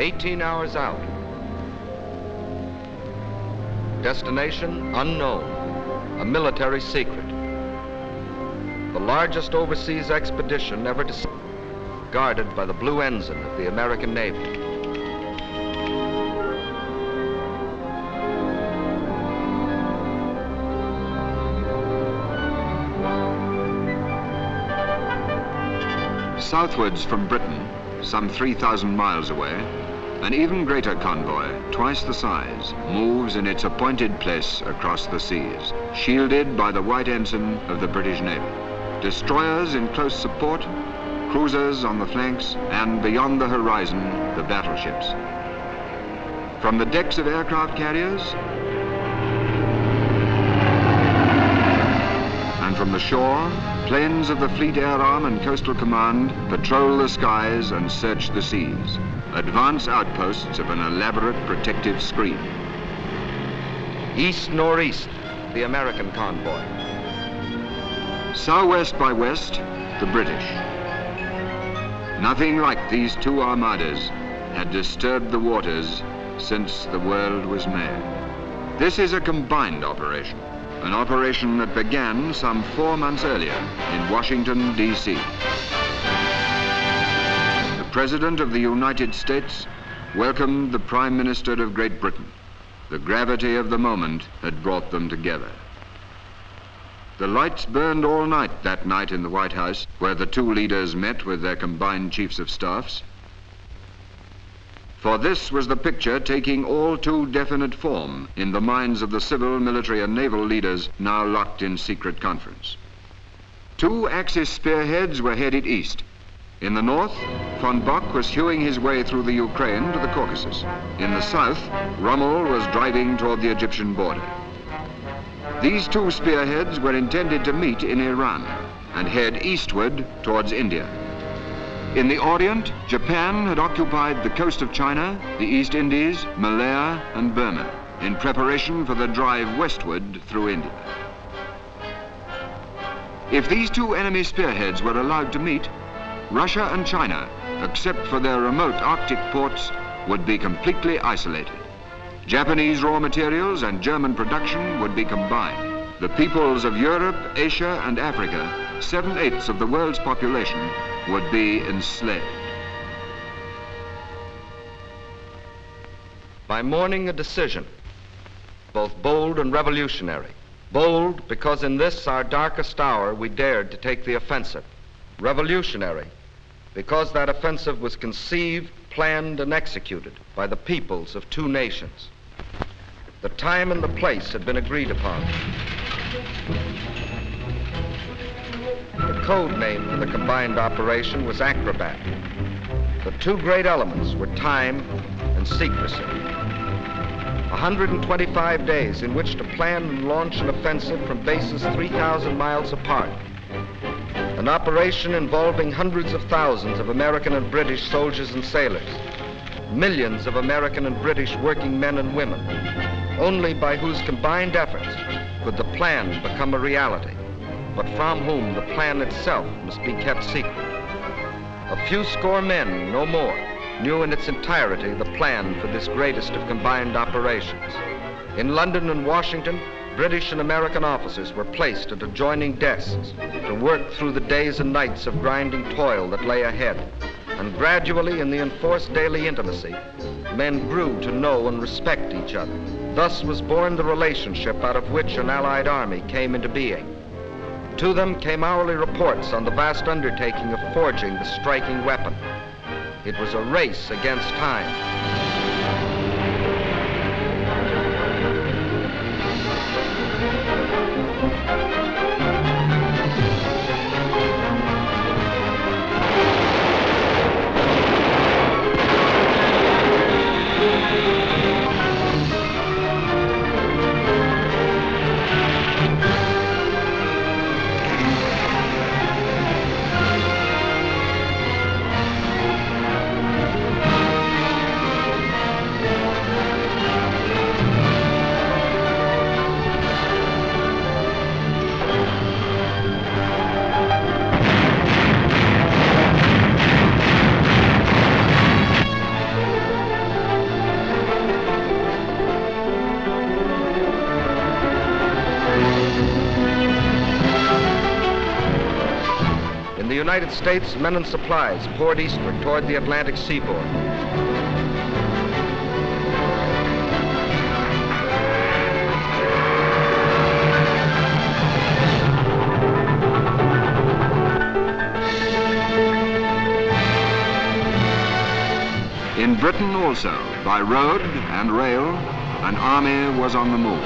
18 hours out. Destination unknown, a military secret. The largest overseas expedition ever guarded by the blue ensign of the American Navy. Southwards from Britain, some 3,000 miles away, an even greater convoy, twice the size, moves in its appointed place across the seas, shielded by the white ensign of the British Navy. Destroyers in close support, cruisers on the flanks, and beyond the horizon, the battleships. From the decks of aircraft carriers, and from the shore, planes of the Fleet Air Arm and Coastal Command patrol the skies and search the seas, advance outposts of an elaborate protective screen. East-northeast, the American convoy. Southwest by west, the British. Nothing like these two armadas had disturbed the waters since the world was made. This is a combined operation. An operation that began some 4 months earlier in Washington, D.C. The President of the United States welcomed the Prime Minister of Great Britain. The gravity of the moment had brought them together. The lights burned all night that night in the White House, where the two leaders met with their combined chiefs of staffs. For this was the picture taking all too definite form in the minds of the civil, military, and naval leaders now locked in secret conference. Two Axis spearheads were headed east. In the north, von Bock was hewing his way through the Ukraine to the Caucasus. In the south, Rommel was driving toward the Egyptian border. These two spearheads were intended to meet in Iran and head eastward towards India. In the Orient, Japan had occupied the coast of China, the East Indies, Malaya, and Burma in preparation for the drive westward through India. If these two enemy spearheads were allowed to meet, Russia and China, except for their remote Arctic ports, would be completely isolated. Japanese raw materials and German production would be combined. The peoples of Europe, Asia, and Africa, 7/8 of the world's population, would be enslaved. By morning, a decision, both bold and revolutionary. Bold because in this, our darkest hour, we dared to take the offensive. Revolutionary because that offensive was conceived, planned, and executed by the peoples of two nations. The time and the place had been agreed upon. The code name for the combined operation was Acrobat. The two great elements were time and secrecy. 125 days in which to plan and launch an offensive from bases 3,000 miles apart. An operation involving hundreds of thousands of American and British soldiers and sailors. Millions of American and British working men and women. Only by whose combined efforts could the plan become a reality, but from whom the plan itself must be kept secret. A few score men, no more, knew in its entirety the plan for this greatest of combined operations. In London and Washington, British and American officers were placed at adjoining desks to work through the days and nights of grinding toil that lay ahead. And gradually, in the enforced daily intimacy, men grew to know and respect each other. Thus was born the relationship out of which an Allied army came into being. To them came hourly reports on the vast undertaking of forging the striking weapon. It was a race against time. United States, men and supplies poured eastward toward the Atlantic seaboard. In Britain also, by road and rail, an army was on the move.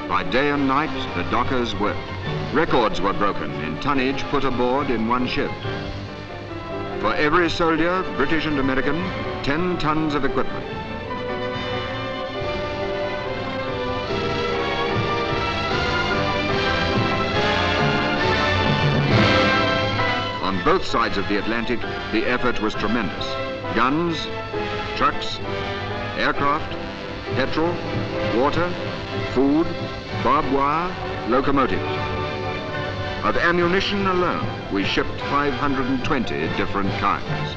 By day and night, the dockers worked. Records were broken in tonnage put aboard in one shift. For every soldier, British and American, 10 tons of equipment. On both sides of the Atlantic, the effort was tremendous. Guns, trucks, aircraft, petrol, water, food, barbed wire, locomotives. Of ammunition alone, we shipped 520 different kinds.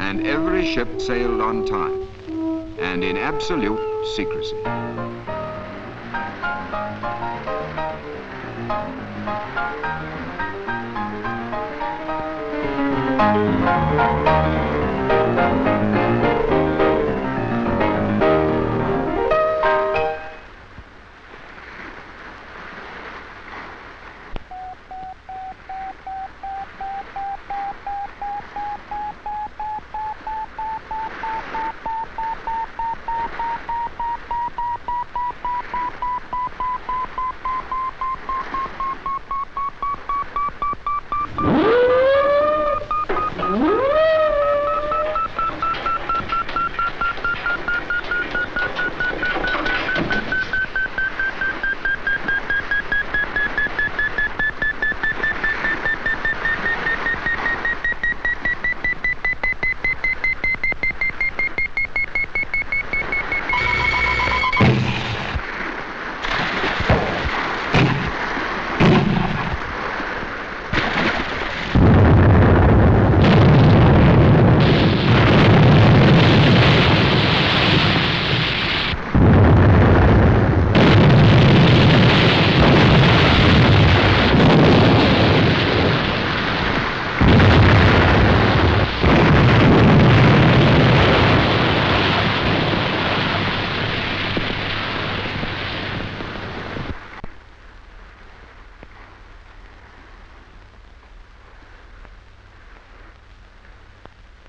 And every ship sailed on time and in absolute secrecy.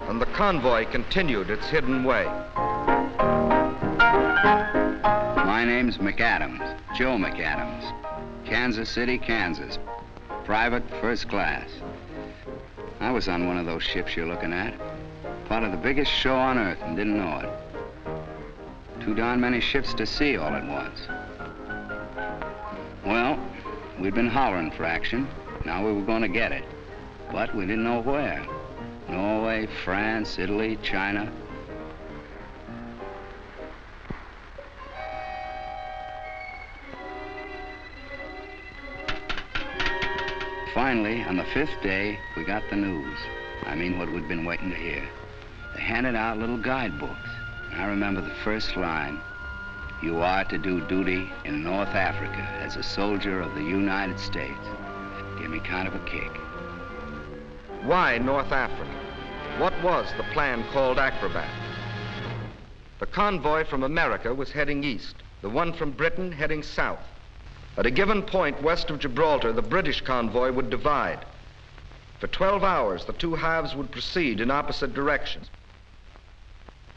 And the convoy continued its hidden way. My name's McAdams, Joe McAdams, Kansas City, Kansas, private first class. I was on one of those ships you're looking at, part of the biggest show on earth and didn't know it. Too darn many ships to see all at once. Well, we'd been hollering for action. Now we were going to get it, but we didn't know where. Norway, France, Italy, China. Finally, on the 5th day, we got the news. I mean, what we'd been waiting to hear. They handed out little guidebooks. And I remember the first line, "You are to do duty in North Africa as a soldier of the United States." Gave me kind of a kick. Why North Africa? What was the plan called Acrobat? The convoy from America was heading east, the one from Britain heading south. At a given point west of Gibraltar, the British convoy would divide. For 12 hours, the two halves would proceed in opposite directions.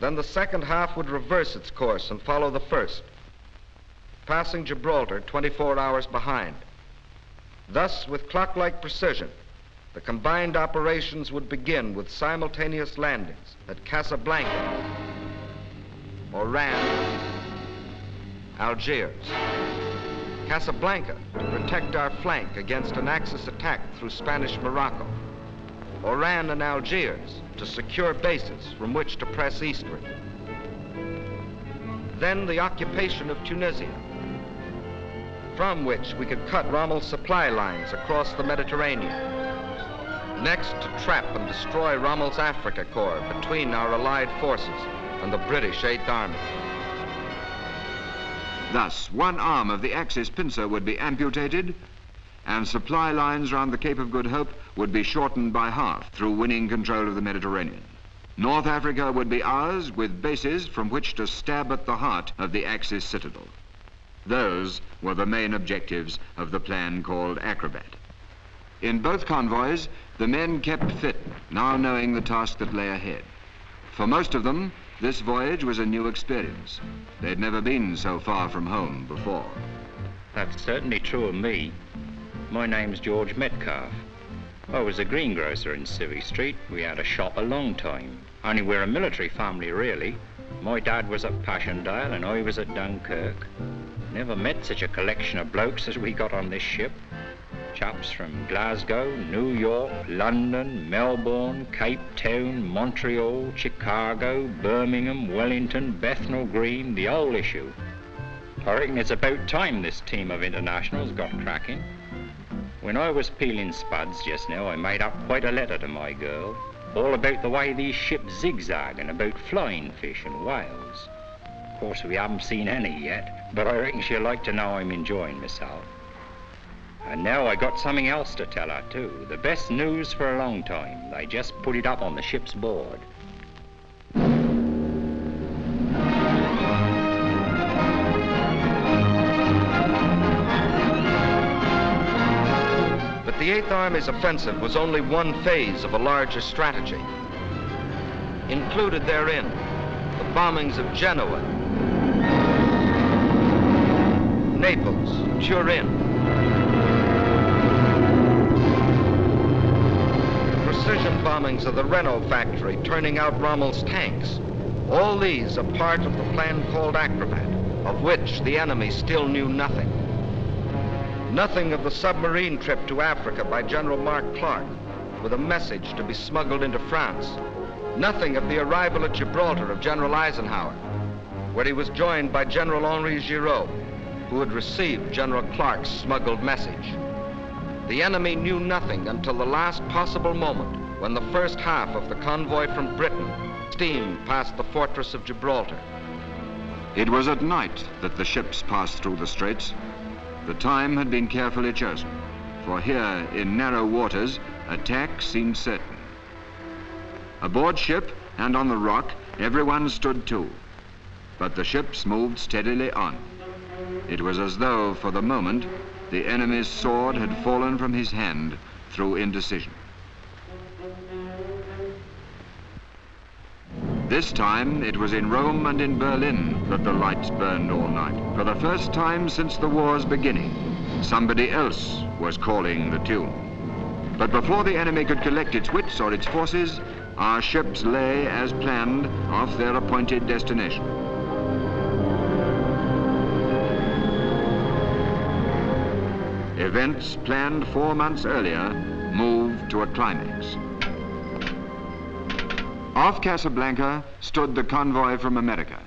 Then the second half would reverse its course and follow the first, passing Gibraltar 24 hours behind. Thus, with clock-like precision, the combined operations would begin with simultaneous landings at Casablanca, Oran, Algiers. Casablanca to protect our flank against an Axis attack through Spanish Morocco. Oran and Algiers to secure bases from which to press eastward. Then the occupation of Tunisia, from which we could cut Rommel's supply lines across the Mediterranean. Next, to trap and destroy Rommel's Africa Corps between our allied forces and the British Eighth Army. Thus, one arm of the Axis pincer would be amputated, and supply lines round the Cape of Good Hope would be shortened by half through winning control of the Mediterranean. North Africa would be ours, with bases from which to stab at the heart of the Axis citadel. Those were the main objectives of the plan called Acrobat. In both convoys, the men kept fit, now knowing the task that lay ahead. For most of them, this voyage was a new experience. They'd never been so far from home before. That's certainly true of me. My name's George Metcalf. I was a greengrocer in Civvy Street. We had a shop a long time. Only we're a military family, really. My dad was at Passchendaele and I was at Dunkirk. Never met such a collection of blokes as we got on this ship. Chaps from Glasgow, New York, London, Melbourne, Cape Town, Montreal, Chicago, Birmingham, Wellington, Bethnal Green, the whole issue. I reckon it's about time this team of internationals got cracking. When I was peeling spuds just now, I made up quite a letter to my girl, all about the way these ships zigzag and about flying fish and whales. Of course, we haven't seen any yet, but I reckon she'll like to know I'm enjoying myself. And now I got something else to tell her too. The best news for a long time. They just put it up on the ship's board. But the Eighth Army's offensive was only one phase of a larger strategy. Included therein, the bombings of Genoa, Naples, Turin, precision bombings of the Renault factory turning out Rommel's tanks. All these a part of the plan called Acrobat, of which the enemy still knew nothing. Nothing of the submarine trip to Africa by General Mark Clark, with a message to be smuggled into France. Nothing of the arrival at Gibraltar of General Eisenhower, where he was joined by General Henri Giraud, who had received General Clark's smuggled message. The enemy knew nothing until the last possible moment, when the first half of the convoy from Britain steamed past the fortress of Gibraltar. It was at night that the ships passed through the straits. The time had been carefully chosen, for here in narrow waters, attack seemed certain. Aboard ship and on the rock, everyone stood to, but the ships moved steadily on. It was as though, for the moment, the enemy's sword had fallen from his hand through indecision. This time, it was in Rome and in Berlin that the lights burned all night. For the first time since the war's beginning, somebody else was calling the tune. But before the enemy could collect its wits or its forces, our ships lay, as planned, off their appointed destination. Events planned 4 months earlier moved to a climax. Off Casablanca stood the convoy from America.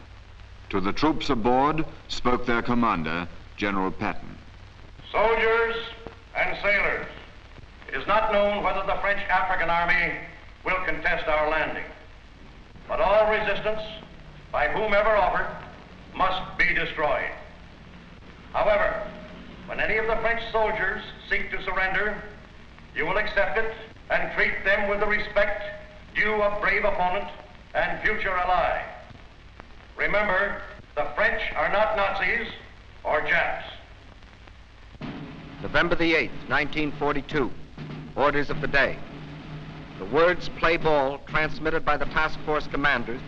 To the troops aboard spoke their commander, General Patton. Soldiers and sailors, it is not known whether the French African Army will contest our landing, but all resistance, by whomever offered, must be destroyed. However, when any of the French soldiers seek to surrender, you will accept it and treat them with the respect due a brave opponent and future ally. Remember, the French are not Nazis or Japs. November the 8th, 1942. Orders of the day. The words "play ball," transmitted by the task force commanders,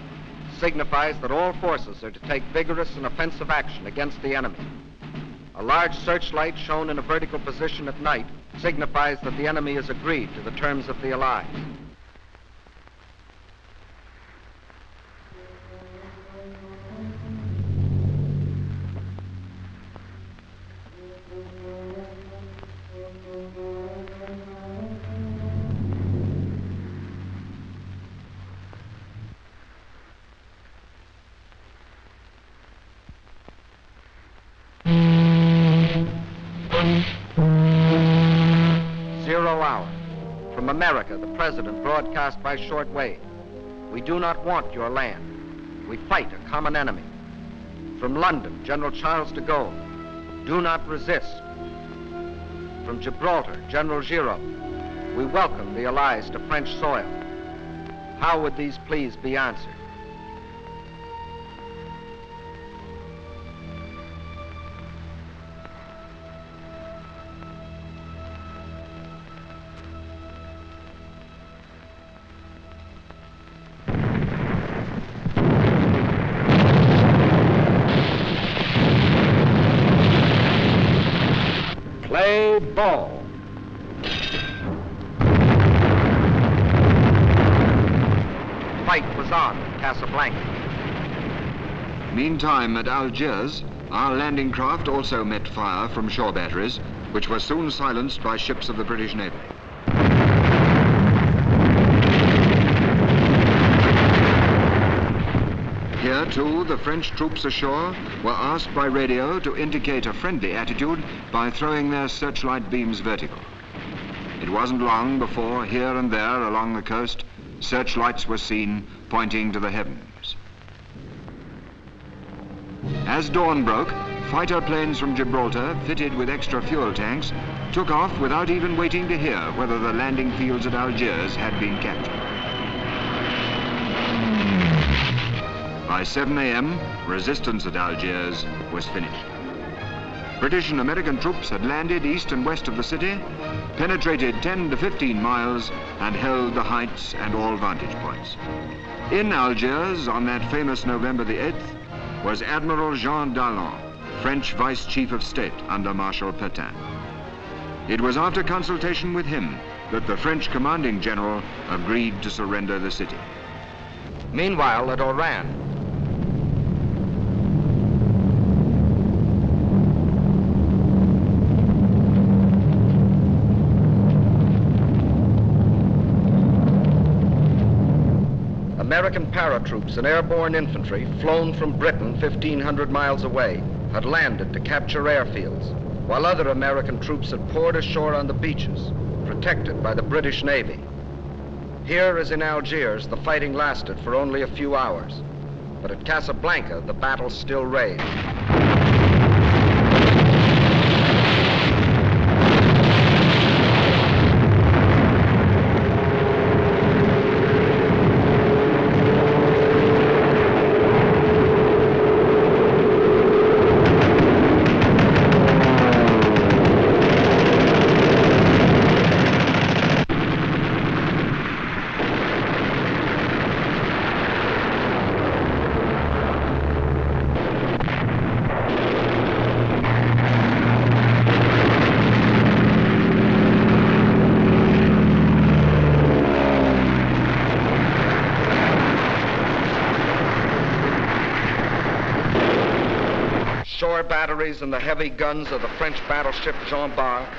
signifies that all forces are to take vigorous and offensive action against the enemy. A large searchlight shown in a vertical position at night signifies that the enemy has agreed to the terms of the allies. From America, the President broadcast by shortwave. We do not want your land. We fight a common enemy. From London, General Charles de Gaulle. Do not resist. From Gibraltar, General Giraud. We welcome the Allies to French soil. How would these pleas be answered? Play ball. Fight was on at Casablanca. Meantime, at Algiers, our landing craft also met fire from shore batteries, which were soon silenced by ships of the British Navy. Here, too, the French troops ashore were asked by radio to indicate a friendly attitude by throwing their searchlight beams vertical. It wasn't long before, here and there along the coast, searchlights were seen pointing to the heavens. As dawn broke, fighter planes from Gibraltar, fitted with extra fuel tanks, took off without even waiting to hear whether the landing fields at Algiers had been captured. By 7 a.m., resistance at Algiers was finished. British and American troops had landed east and west of the city, penetrated 10 to 15 miles, and held the heights and all vantage points. In Algiers, on that famous November the 8th, was Admiral Jean Dallon, French Vice Chief of State under Marshal Pétain. It was after consultation with him that the French commanding general agreed to surrender the city. Meanwhile, at Oran, American paratroops and airborne infantry, flown from Britain 1,500 miles away, had landed to capture airfields, while other American troops had poured ashore on the beaches, protected by the British Navy. Here, as in Algiers, the fighting lasted for only a few hours, but at Casablanca, the battle still raged. Shore batteries and the heavy guns of the French battleship Jean Bart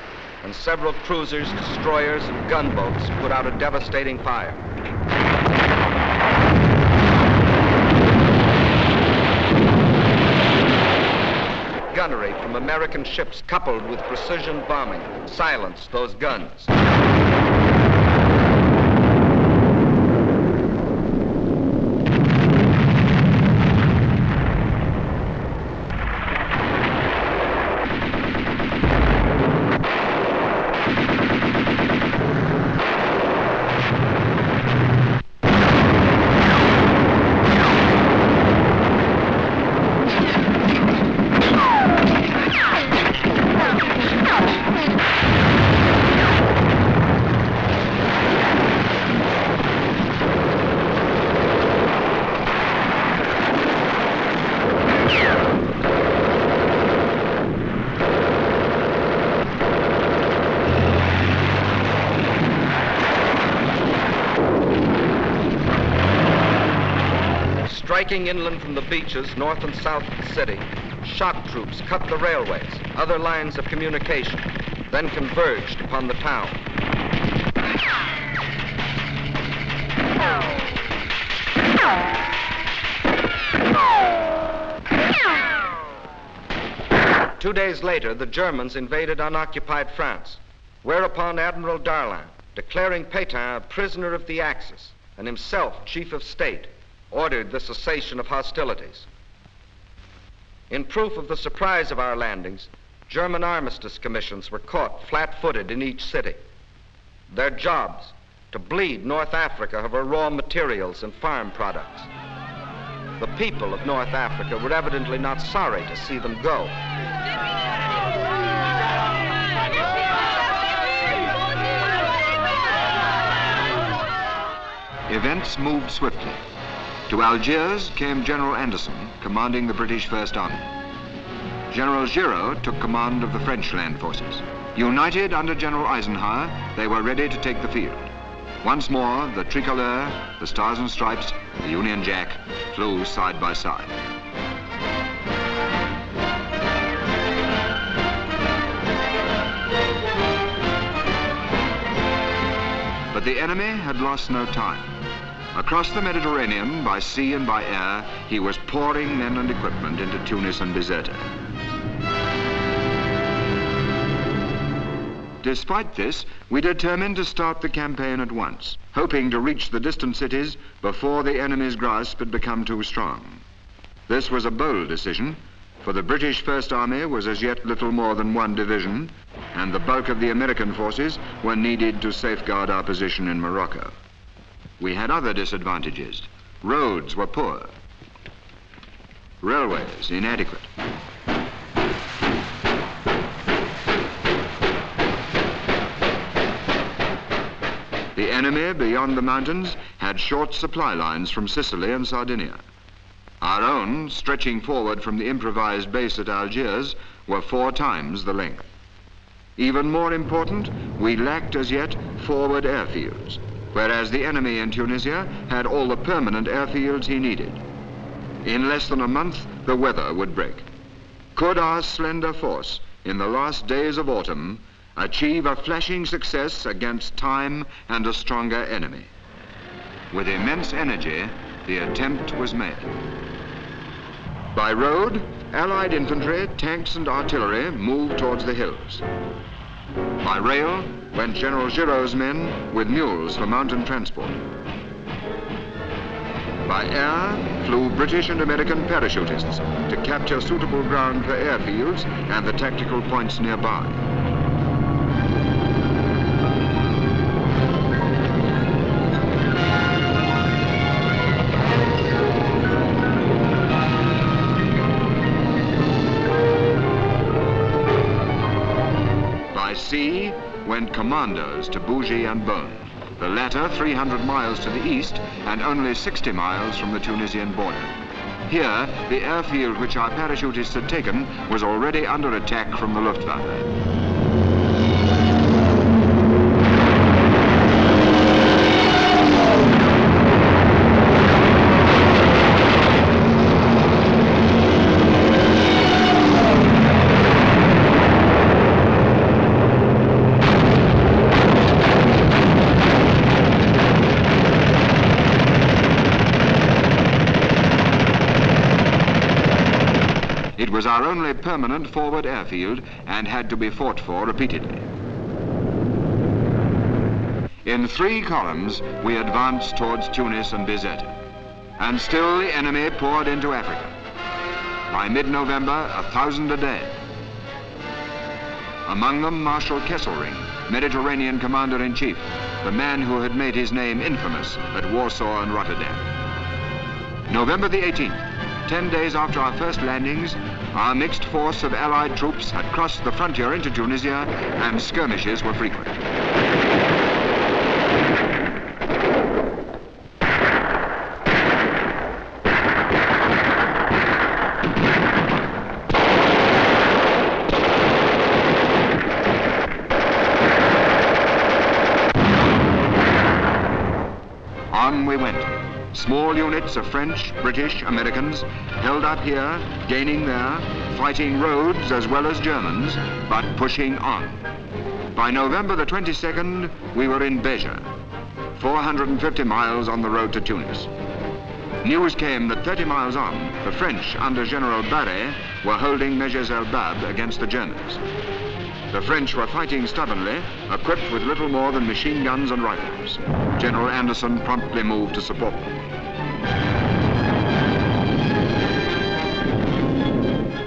and several cruisers, destroyers, and gunboats put out a devastating fire. Gunnery from American ships, coupled with precision bombing, silenced those guns. Striking inland from the beaches north and south of the city, shock troops cut the railways, other lines of communication, then converged upon the town. 2 days later, the Germans invaded unoccupied France, whereupon Admiral Darlan, declaring Pétain a prisoner of the Axis and himself chief of state, ordered the cessation of hostilities. In proof of the surprise of our landings, German armistice commissions were caught flat-footed in each city. Their jobs, to bleed North Africa of her raw materials and farm products. The people of North Africa were evidently not sorry to see them go. Events moved swiftly. To Algiers came General Anderson, commanding the British First Army. General Giraud took command of the French land forces. United under General Eisenhower, they were ready to take the field. Once more, the tricolor, the Stars and Stripes, the Union Jack flew side by side. But the enemy had lost no time. Across the Mediterranean, by sea and by air, he was pouring men and equipment into Tunis and Bizerta. Despite this, we determined to start the campaign at once, hoping to reach the distant cities before the enemy's grasp had become too strong. This was a bold decision, for the British First Army was as yet little more than one division, and the bulk of the American forces were needed to safeguard our position in Morocco. We had other disadvantages. Roads were poor. Railways inadequate. The enemy beyond the mountains had short supply lines from Sicily and Sardinia. Our own, stretching forward from the improvised base at Algiers, were 4 times the length. Even more important, we lacked as yet forward airfields, whereas the enemy in Tunisia had all the permanent airfields he needed. In less than a month, the weather would break. Could our slender force, in the last days of autumn, achieve a flashing success against time and a stronger enemy? With immense energy, the attempt was made. By road, Allied infantry, tanks and artillery moved towards the hills. By rail went General Giraud's men with mules for mountain transport. By air flew British and American parachutists to capture suitable ground for airfields and the tactical points nearby. By sea went commandos to Bougie and Beaune, the latter 300 miles to the east and only 60 miles from the Tunisian border. Here, the airfield which our parachutists had taken was already under attack from the Luftwaffe. It was our only permanent forward airfield and had to be fought for repeatedly. In 3 columns, we advanced towards Tunis and Bizerta. And still the enemy poured into Africa. By mid-November, 1,000 a day. Among them, Marshal Kesselring, Mediterranean Commander-in-Chief, the man who had made his name infamous at Warsaw and Rotterdam. November the 18th, 10 days after our first landings, our mixed force of Allied troops had crossed the frontier into Tunisia and skirmishes were frequent. On we went, Small units of French, British, Americans held up here, gaining there, fighting Rhodes as well as Germans, but pushing on. By November the 22nd, we were in Beja, 450 miles on the road to Tunis. News came that 30 miles on, the French under General Barré were holding Mejes el Bab against the Germans. The French were fighting stubbornly, equipped with little more than machine guns and rifles. General Anderson promptly moved to support them.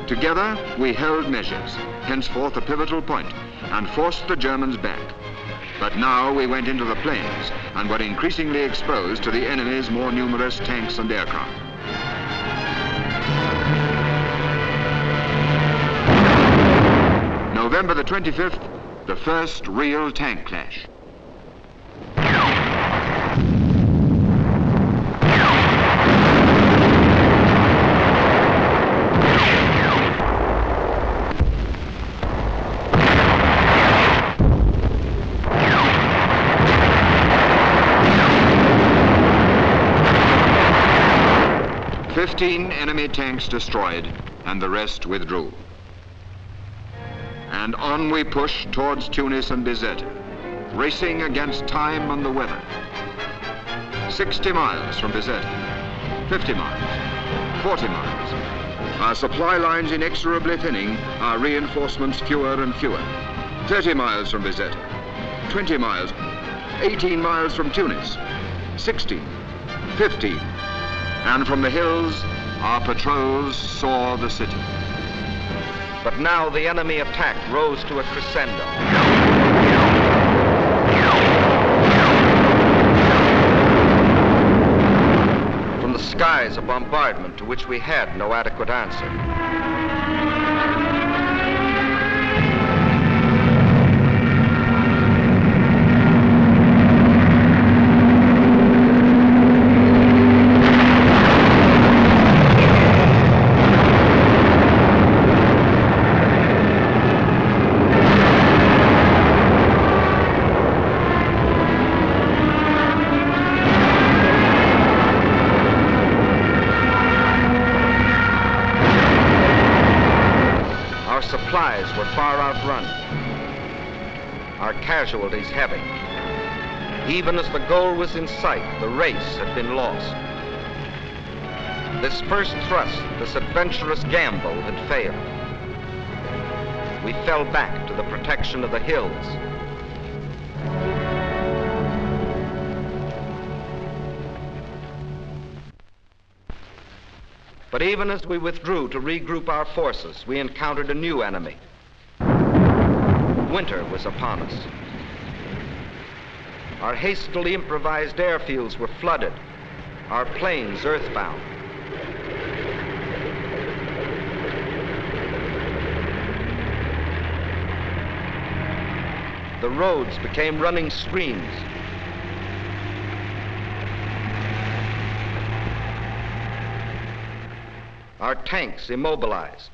Together, we held Mejes, henceforth a pivotal point, and forced the Germans back. But now we went into the plains and were increasingly exposed to the enemy's more numerous tanks and aircraft. November the 25th, the first real tank clash. Enemy tanks destroyed, and the rest withdrew. And on we pushed towards Tunis and Bizerte, racing against time and the weather. 60 miles from Bizerte, 50 miles, 40 miles. Our supply lines inexorably thinning, our reinforcements fewer and fewer. 30 miles from Bizerte, 20 miles, 18 miles from Tunis, 16, 15. And from the hills, our patrols saw the city. But now the enemy attack rose to a crescendo. From the skies, a bombardment to which we had no adequate answer. Supplies were far outrun, our casualties heavy. Even as the goal was in sight, the race had been lost. This first thrust, this adventurous gamble had failed. We fell back to the protection of the hills. But even as we withdrew to regroup our forces, we encountered a new enemy. Winter was upon us. Our hastily improvised airfields were flooded, our planes earthbound. The roads became running streams. Our tanks immobilized.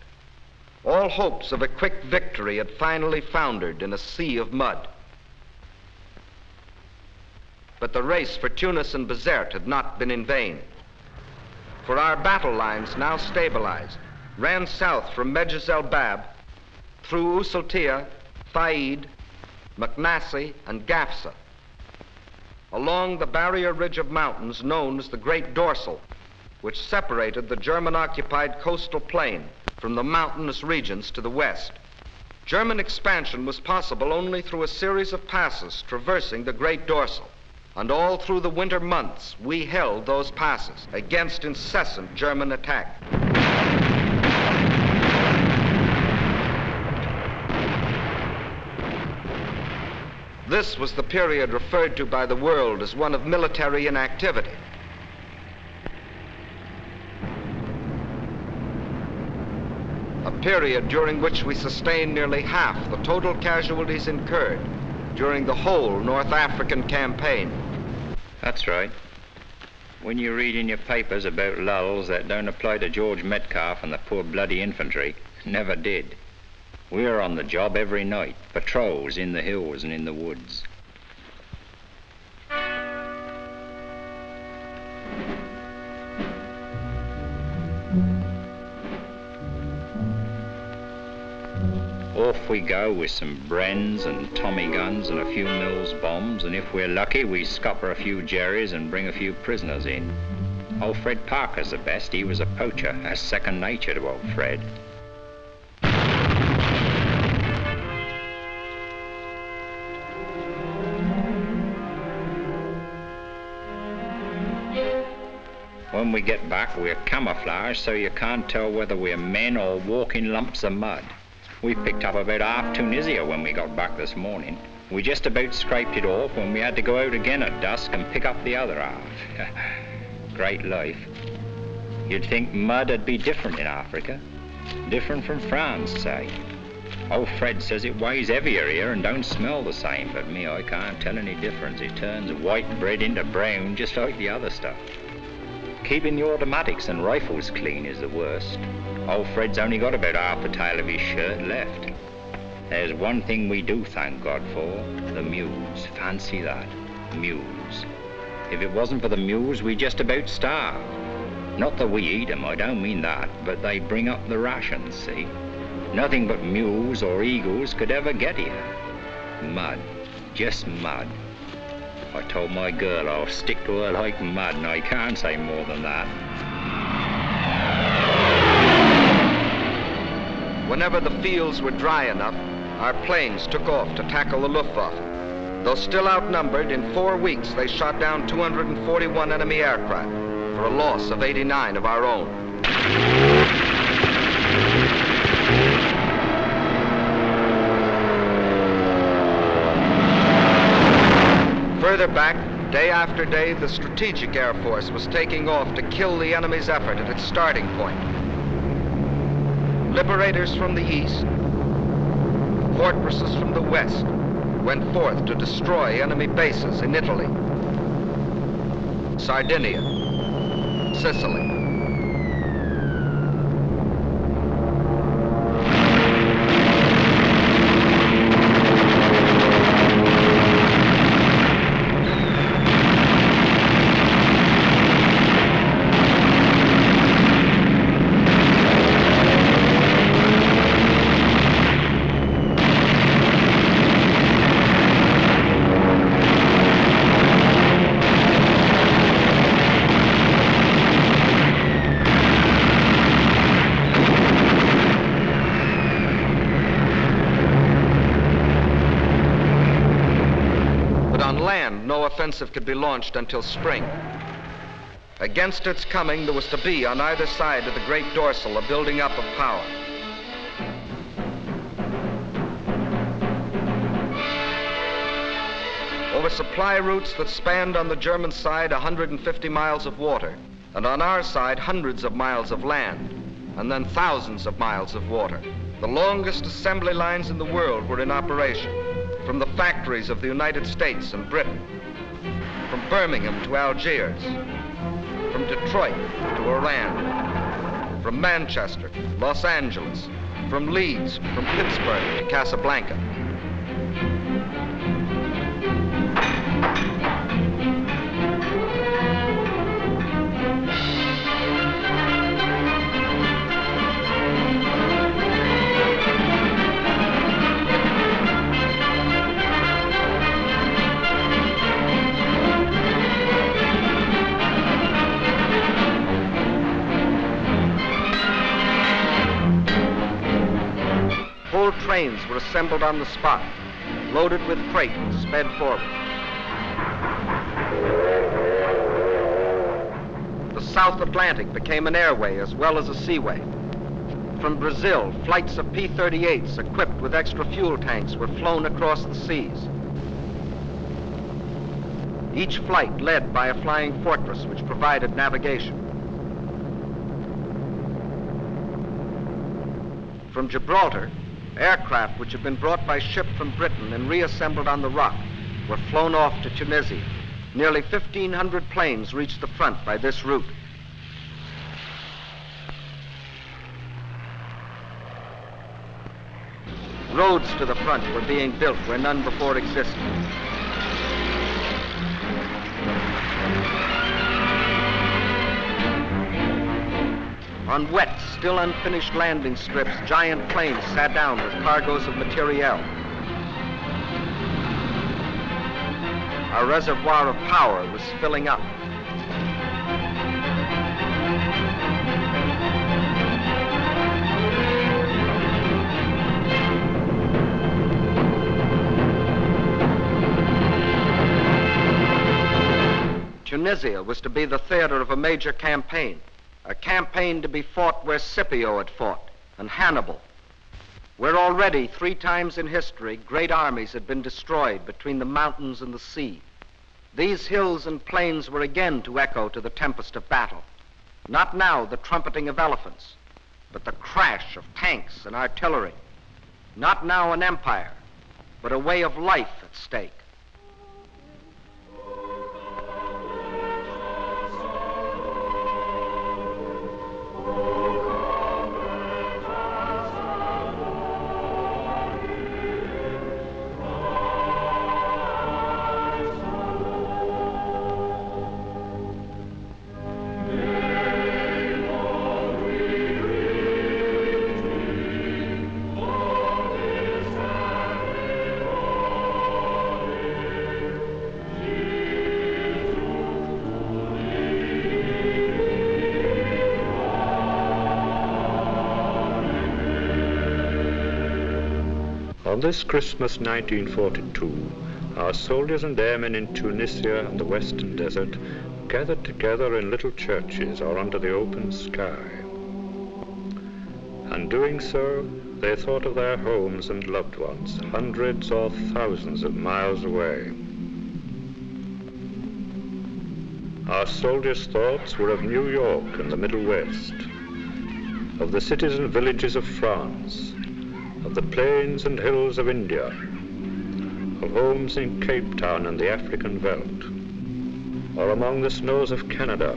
All hopes of a quick victory had finally foundered in a sea of mud. But the race for Tunis and Bizerte had not been in vain. For our battle lines, now stabilized, ran south from Mejes el Bab through Usultia, Faid, Maknassi, and Gafsa, along the barrier ridge of mountains known as the Great Dorsal, which separated the German-occupied coastal plain from the mountainous regions to the west. German expansion was possible only through a series of passes traversing the Great Dorsal, and all through the winter months we held those passes against incessant German attack. This was the period referred to by the world as one of military inactivity. A period during which we sustained nearly half the total casualties incurred during the whole North African campaign. That's right. When you read in your papers about lulls that don't apply to George Metcalf and the poor bloody infantry, never did. We were on the job every night, patrols in the hills and in the woods. Off we go with some Brens and Tommy guns and a few Mills bombs, and if we're lucky, we scupper a few Jerrys and bring a few prisoners in. Old Fred Parker's the best. He was a poacher. That's second nature to old Fred. When we get back, we're camouflaged so you can't tell whether we're men or walking lumps of mud. We picked up about half Tunisia when we got back this morning. We just about scraped it off when we had to go out again at dusk and pick up the other half. Great life. You'd think mud would be different in Africa. Different from France, say. Old Fred says it weighs heavier here and don't smell the same, but me, I can't tell any difference. It turns white bread into brown just like the other stuff. Keeping the automatics and rifles clean is the worst. Old Fred's only got about half the tail of his shirt left. There's one thing we do thank God for, the mules. Fancy that, mules. If it wasn't for the mules, we'd just about starve. Not that we eat them, I don't mean that, but they bring up the rations, see? Nothing but mules or eagles could ever get here. Mud, just mud. I told my girl I'll stick to her like mud, and I can't say more than that. Whenever the fields were dry enough, our planes took off to tackle the Luftwaffe. Though still outnumbered, in 4 weeks they shot down 241 enemy aircraft for a loss of 89 of our own. Further back, day after day, the Strategic Air Force was taking off to kill the enemy's effort at its starting point. Liberators from the east, fortresses from the west, went forth to destroy enemy bases in Italy, Sardinia, Sicily. No offensive could be launched until spring. Against its coming, there was to be on either side of the great dorsal a building up of power. Over supply routes that spanned on the German side 150 miles of water, and on our side hundreds of miles of land, and then thousands of miles of water. The longest assembly lines in the world were in operation, from the factories of the United States and Britain, from Birmingham to Algiers, from Detroit to Oran, from Manchester, Los Angeles, from Leeds, from Pittsburgh to Casablanca. Whole trains were assembled on the spot, loaded with freight and sped forward. The South Atlantic became an airway as well as a seaway. From Brazil, flights of P-38s equipped with extra fuel tanks were flown across the seas. Each flight led by a flying fortress which provided navigation. From Gibraltar, aircraft which had been brought by ship from Britain and reassembled on the Rock were flown off to Tunisia. Nearly 1,500 planes reached the front by this route. Roads to the front were being built where none before existed. On wet, still unfinished landing strips, giant planes sat down with cargoes of materiel. Our reservoir of power was filling up. Tunisia was to be the theater of a major campaign, a campaign to be fought where Scipio had fought, and Hannibal, where already 3 times in history great armies had been destroyed between the mountains and the sea. These hills and plains were again to echo to the tempest of battle. Not now the trumpeting of elephants, but the crash of tanks and artillery. Not now an empire, but a way of life at stake. On this Christmas 1942, our soldiers and airmen in Tunisia and the Western Desert gathered together in little churches or under the open sky. And doing so, they thought of their homes and loved ones, hundreds or thousands of miles away. Our soldiers' thoughts were of New York and the Middle West, of the cities and villages of France, of the plains and hills of India, of homes in Cape Town and the African veldt, or among the snows of Canada,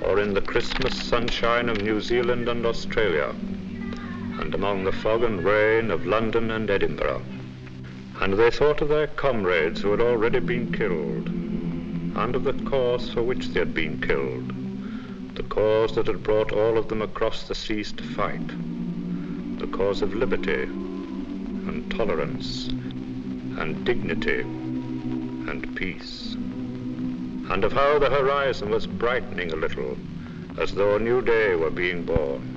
or in the Christmas sunshine of New Zealand and Australia, and among the fog and rain of London and Edinburgh. And they thought of their comrades who had already been killed, and of the cause for which they had been killed, the cause that had brought all of them across the seas to fight, the cause of liberty and tolerance and dignity and peace, and of how the horizon was brightening a little as though a new day were being born.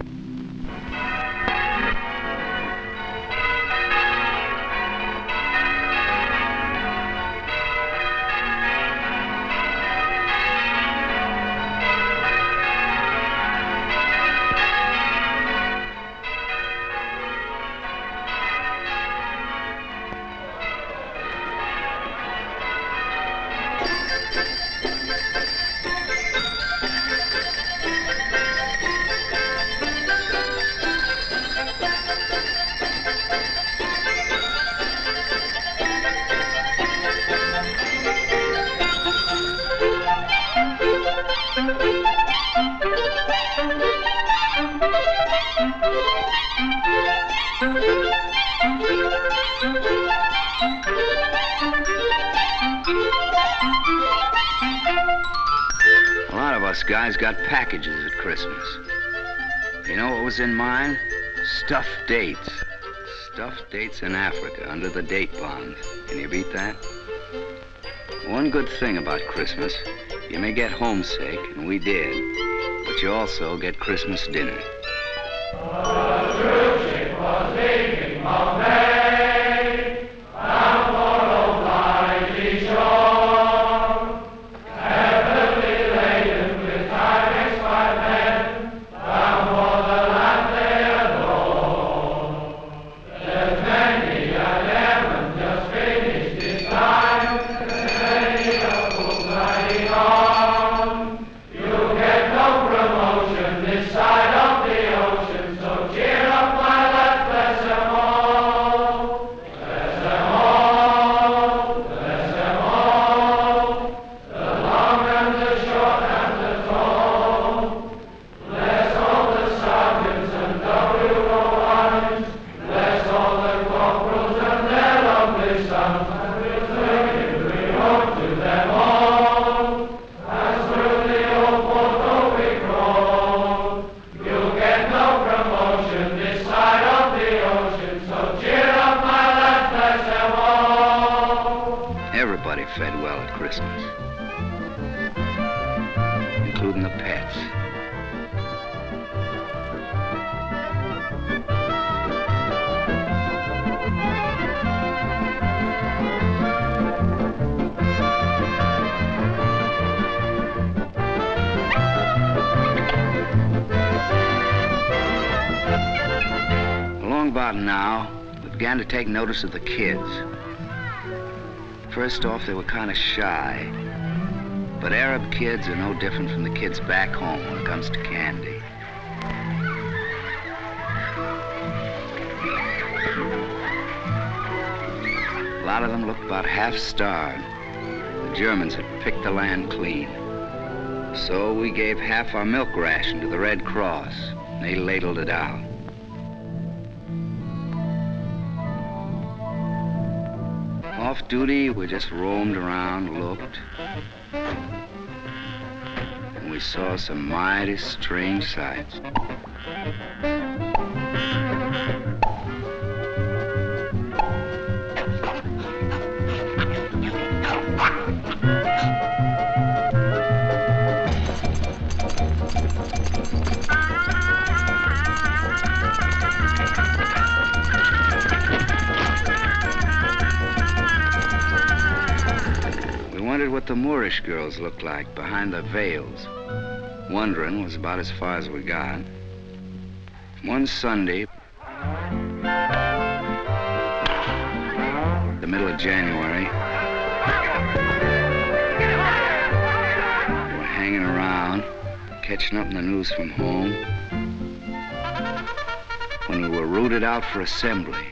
A lot of us guys got packages at Christmas. You know what was in mine? Stuffed dates. Stuffed dates in Africa under the date palms. Can you beat that? One good thing about Christmas, you may get homesick, and we did, but you also get Christmas dinner. This side of the ocean, so cheer up, my lad, bless them all. fed well at Christmas, including the pets. Along about now, we began to take notice of the kids. First off, they were kind of shy. But Arab kids are no different from the kids back home when it comes to candy. A lot of them looked about half-starved. The Germans had picked the land clean. So we gave half our milk ration to the Red Cross, and they ladled it out. Off duty, we just roamed around, looked. And we saw some mighty strange sights. What the Moorish girls looked like behind the veils. Wondering was about as far as we got. One Sunday, the middle of January, we were hanging around, catching up on the news from home, when we were routed out for assembly.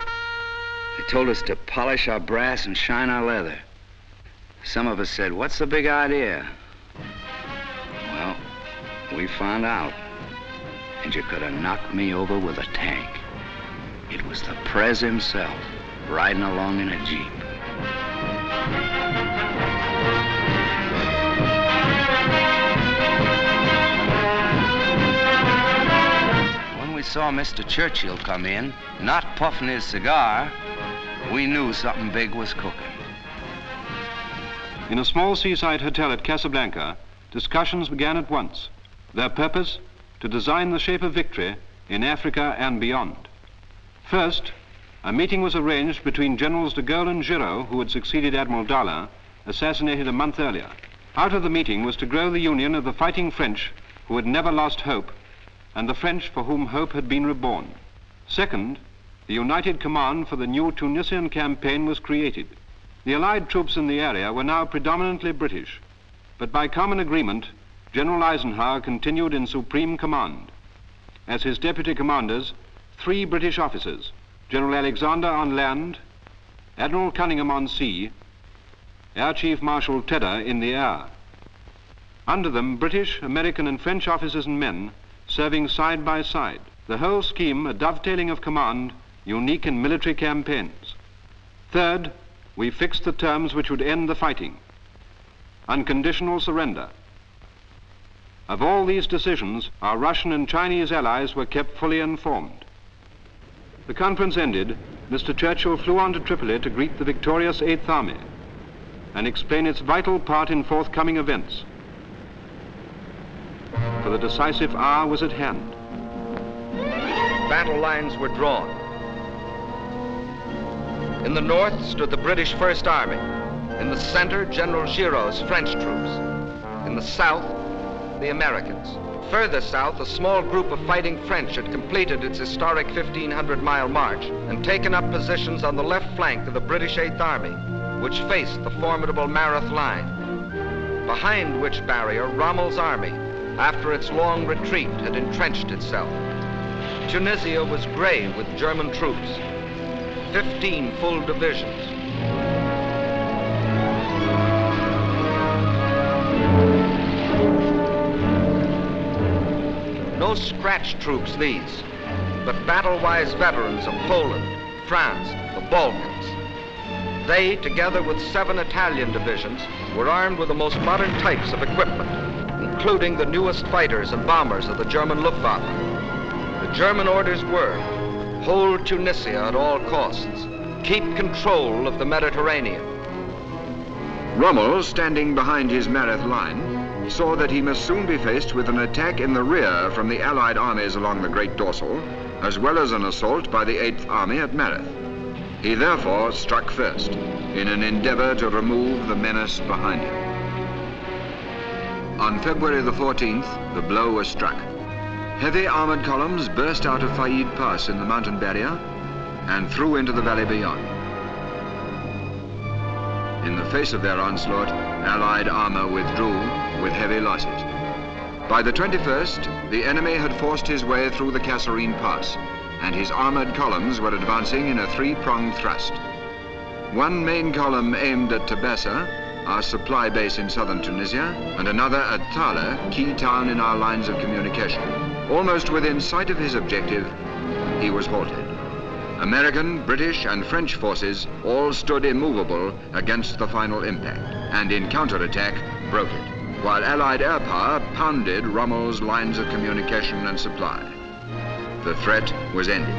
They told us to polish our brass and shine our leather. Some of us said, "What's the big idea?" Well, we found out. And you could have knocked me over with a tank. It was the Prez himself, riding along in a Jeep. When we saw Mr. Churchill come in, not puffing his cigar, we knew something big was cooking. In a small seaside hotel at Casablanca, discussions began at once. Their purpose, to design the shape of victory in Africa and beyond. First, a meeting was arranged between Generals de Gaulle and Giraud, who had succeeded Admiral Darlan, assassinated a month earlier. Out of the meeting was to grow the union of the fighting French, who had never lost hope, and the French for whom hope had been reborn. Second, the united command for the new Tunisian campaign was created. The Allied troops in the area were now predominantly British, but by common agreement, General Eisenhower continued in supreme command. As his deputy commanders, 3 British officers, General Alexander on land, Admiral Cunningham on sea, Air Chief Marshal Tedder in the air. Under them, British, American and French officers and men serving side by side. The whole scheme a dovetailing of command, unique in military campaigns. Third, we fixed the terms which would end the fighting. Unconditional surrender. Of all these decisions, our Russian and Chinese allies were kept fully informed. The conference ended, Mr. Churchill flew on to Tripoli to greet the victorious 8th Army and explain its vital part in forthcoming events. For the decisive hour was at hand. Battle lines were drawn. In the north stood the British First Army. In the center, General Giraud's French troops. In the south, the Americans. Further south, a small group of fighting French had completed its historic 1,500-mile march and taken up positions on the left flank of the British 8th Army, which faced the formidable Mareth line, behind which barrier Rommel's army, after its long retreat, had entrenched itself. Tunisia was gray with German troops. 15 full divisions. No scratch troops these, but battle-wise veterans of Poland, France, the Balkans. They, together with 7 Italian divisions, were armed with the most modern types of equipment, including the newest fighters and bombers of the German Luftwaffe. The German orders were, hold Tunisia at all costs. Keep control of the Mediterranean. Rommel, standing behind his Mareth line, saw that he must soon be faced with an attack in the rear from the Allied armies along the Great Dorsal, as well as an assault by the 8th Army at Mareth. He therefore struck first, in an endeavor to remove the menace behind him. On February the 14th, the blow was struck. Heavy armored columns burst out of Faid Pass in the mountain barrier and through into the valley beyond. In the face of their onslaught, Allied armor withdrew with heavy losses. By the 21st, the enemy had forced his way through the Kasserine Pass, and his armored columns were advancing in a three-pronged thrust. One main column aimed at Tabassa, our supply base in southern Tunisia, and another at Thala, key town in our lines of communication. Almost within sight of his objective, he was halted. American, British, and French forces all stood immovable against the final impact, and in counterattack broke it, while Allied air power pounded Rommel's lines of communication and supply. The threat was ended.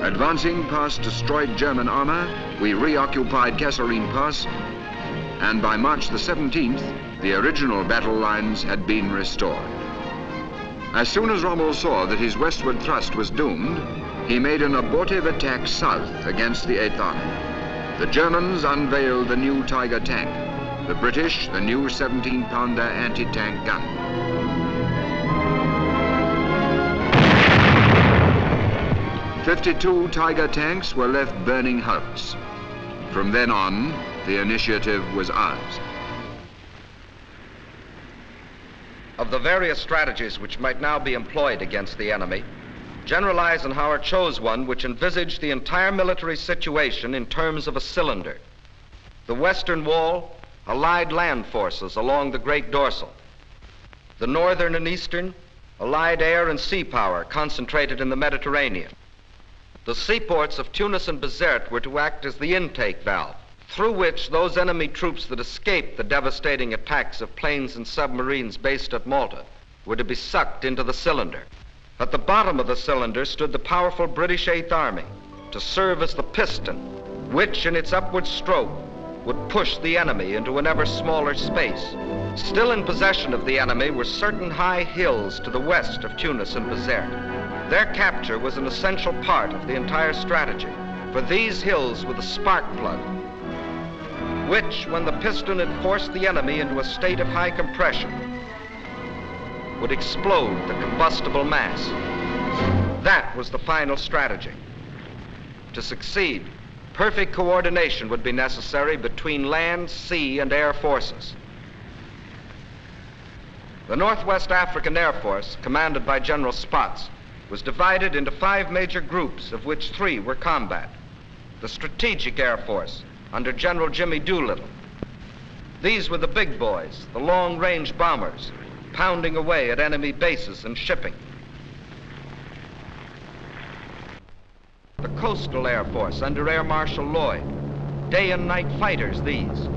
Advancing past destroyed German armor, we reoccupied Kasserine Pass, and by March the 17th, the original battle lines had been restored. As soon as Rommel saw that his westward thrust was doomed, he made an abortive attack south against the 8th Army. The Germans unveiled the new Tiger tank, the British the new 17-pounder anti-tank gun. "52 Tiger tanks were left burning hulks. From then on, the initiative was ours." Of the various strategies which might now be employed against the enemy, General Eisenhower chose one which envisaged the entire military situation in terms of a cylinder. The western wall, Allied land forces along the Great Dorsal. The northern and eastern, Allied air and sea power concentrated in the Mediterranean. The seaports of Tunis and Bizerte were to act as the intake valve, through which those enemy troops that escaped the devastating attacks of planes and submarines based at Malta were to be sucked into the cylinder. At the bottom of the cylinder stood the powerful British 8th Army to serve as the piston, which in its upward stroke would push the enemy into an ever smaller space. Still in possession of the enemy were certain high hills to the west of Tunis and Bizerte. Their capture was an essential part of the entire strategy, for these hills were the spark plug, which, when the piston had forced the enemy into a state of high compression, would explode the combustible mass. That was the final strategy. To succeed, perfect coordination would be necessary between land, sea, and air forces. The Northwest African Air Force, commanded by General Spaatz, was divided into 5 major groups, of which 3 were combat. The Strategic Air Force, under General Jimmy Doolittle. These were the big boys, the long-range bombers, pounding away at enemy bases and shipping. The Coastal Air Force under Air Marshal Lloyd. Day and night fighters, these,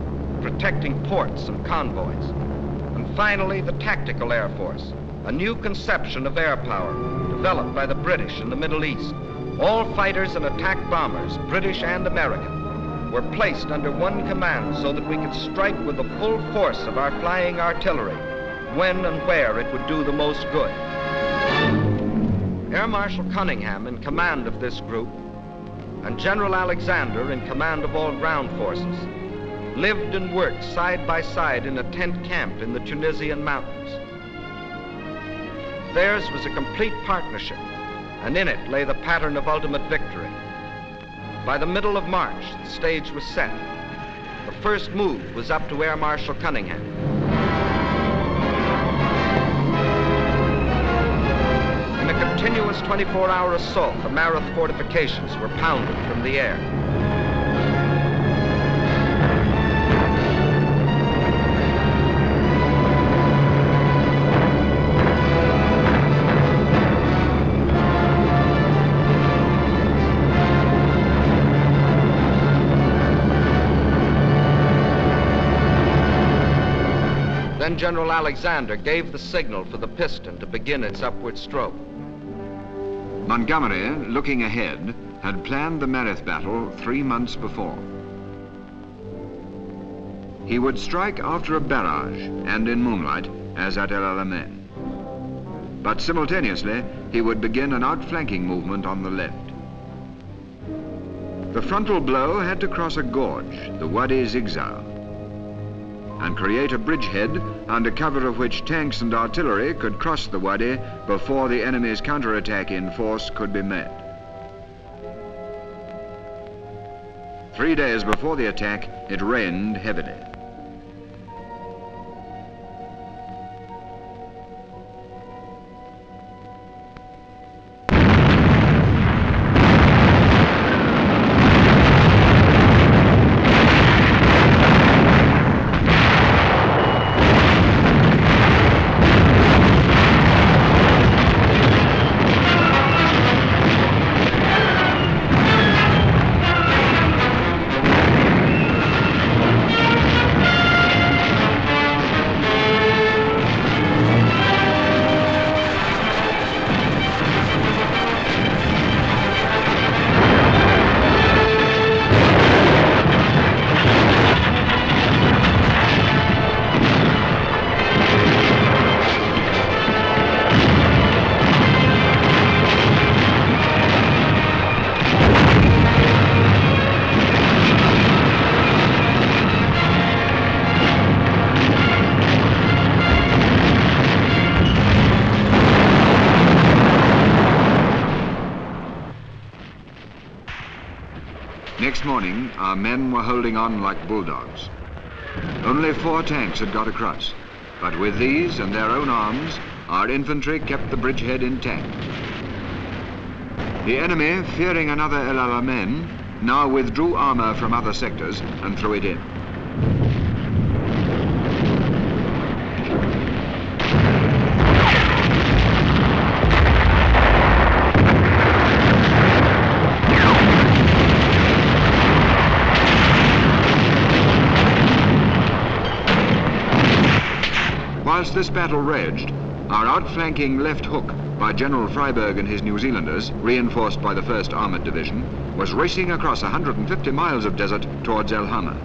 protecting ports and convoys. And finally, the Tactical Air Force, a new conception of air power developed by the British in the Middle East. All fighters and attack bombers, British and American, were placed under one command so that we could strike with the full force of our flying artillery when and where it would do the most good. Air Marshal Cunningham in command of this group and General Alexander in command of all ground forces lived and worked side by side in a tent camp in the Tunisian mountains. Theirs was a complete partnership, and in it lay the pattern of ultimate victory. By the middle of March, the stage was set. The first move was up to Air Marshal Cunningham. In a continuous 24-hour assault, the Mareth fortifications were pounded from the air. Then General Alexander gave the signal for the piston to begin its upward stroke. Montgomery, looking ahead, had planned the Mareth battle 3 months before. He would strike after a barrage and in moonlight, as at El Alamein. But simultaneously, he would begin an outflanking movement on the left. The frontal blow had to cross a gorge, the Wadi Zigzag, and create a bridgehead under cover of which tanks and artillery could cross the Wadi before the enemy's counterattack in force could be met. 3 days before the attack, it rained heavily. Next morning, our men were holding on like bulldogs. Only 4 tanks had got across, but with these and their own arms, our infantry kept the bridgehead intact. The enemy, fearing another El Alamein, now withdrew armor from other sectors and threw it in. Whilst this battle raged, our outflanking left hook by General Freyberg and his New Zealanders, reinforced by the 1st Armoured Division, was racing across 150 miles of desert towards El Hama.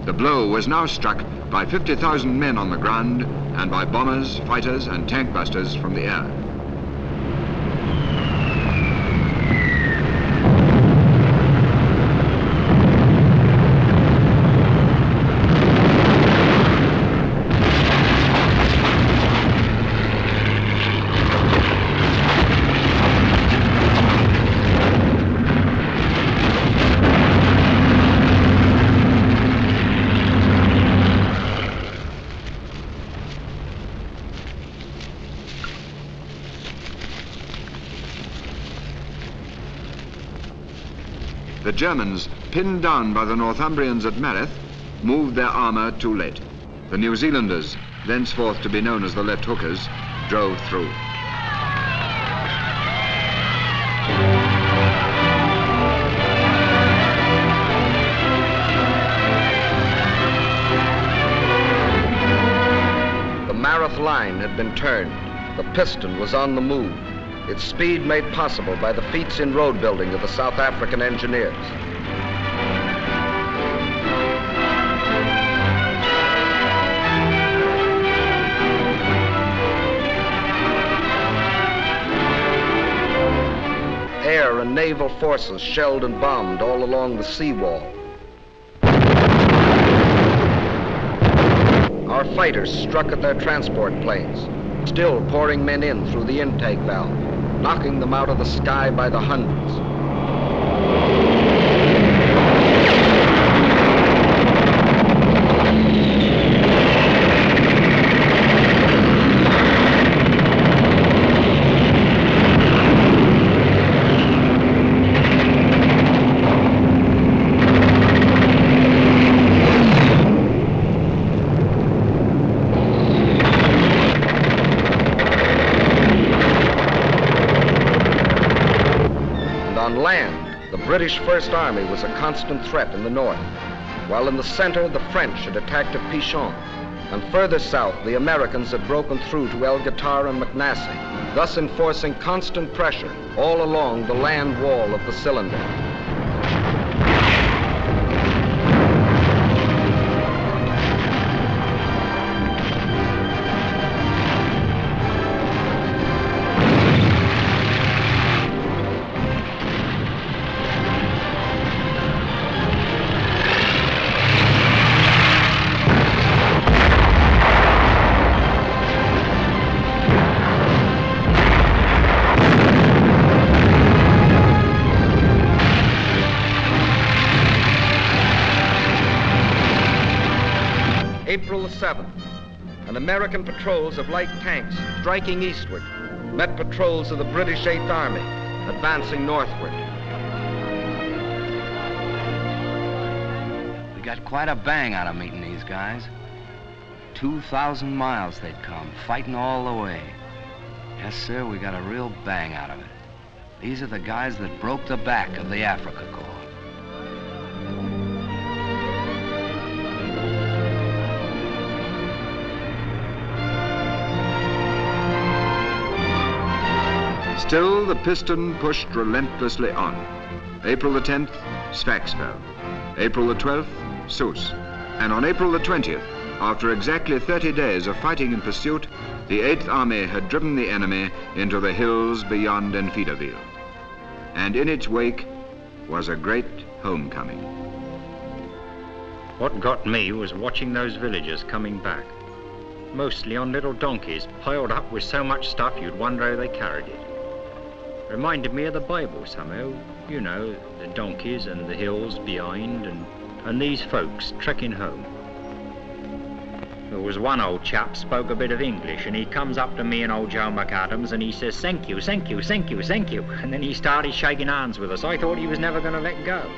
The blow was now struck by 50,000 men on the ground and by bombers, fighters and tank busters from the air. The Germans, pinned down by the Northumbrians at Mareth, moved their armour too late. The New Zealanders, thenceforth to be known as the left hookers, drove through. The Mareth line had been turned. The piston was on the move. Its speed made possible by the feats in road building of the South African engineers. Air and naval forces shelled and bombed all along the seawall. Our fighters struck at their transport planes, still pouring men in through the intake valve, knocking them out of the sky by the hundreds. The British First Army was a constant threat in the north, while in the center the French had attacked at Pichon, and further south the Americans had broken through to El Guitar and McNassy, thus enforcing constant pressure all along the land wall of the cylinder. American patrols of light tanks striking eastward met patrols of the British 8th Army advancing northward. We got quite a bang out of meeting these guys. 2,000 miles they'd come, fighting all the way. Yes, sir, we got a real bang out of it. These are the guys that broke the back of the Africog. Still, the piston pushed relentlessly on. April the 10th, Sfax fell. April the 12th, Soos. And on April the 20th, after exactly 30 days of fighting in pursuit, the 8th Army had driven the enemy into the hills beyond Enfidaville. And in its wake was a great homecoming. What got me was watching those villagers coming back. Mostly on little donkeys, piled up with so much stuff you'd wonder how they carried it. Reminded me of the Bible somehow. You know, the donkeys and the hills behind, and these folks trekking home. There was one old chap spoke a bit of English, and he comes up to me and old Joe McAdams and he says, "Thank you, thank you, thank you, thank you." And then he started shaking hands with us. I thought he was never going to let go.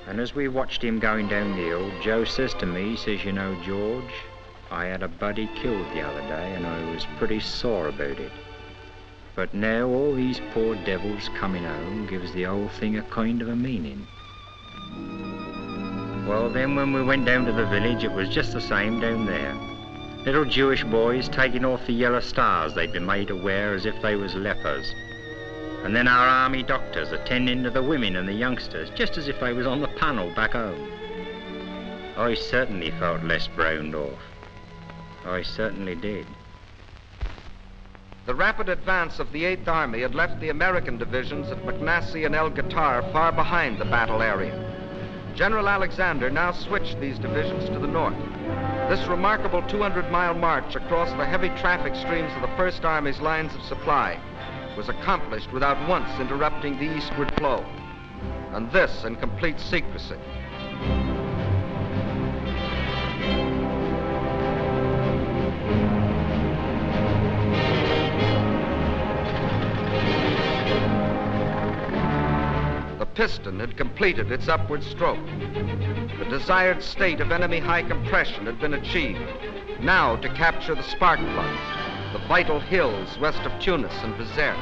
And as we watched him going down the hill, Joe says to me, he says, "You know, George, I had a buddy killed the other day and I was pretty sore about it. But now all these poor devils coming home gives the whole thing a kind of a meaning." Well, then when we went down to the village, it was just the same down there. Little Jewish boys taking off the yellow stars they'd been made to wear as if they was lepers. And then our army doctors attending to the women and the youngsters, just as if they was on the panel back home. I certainly felt less browned off. I certainly did. The rapid advance of the 8th Army had left the American divisions at McNassie and El Gatar far behind the battle area. General Alexander now switched these divisions to the north. This remarkable 200-mile march across the heavy traffic streams of the 1st Army's lines of supply was accomplished without once interrupting the eastward flow, and this in complete secrecy. The piston had completed its upward stroke. The desired state of enemy high compression had been achieved. Now to capture the spark plug, the vital hills west of Tunis and Bizerte.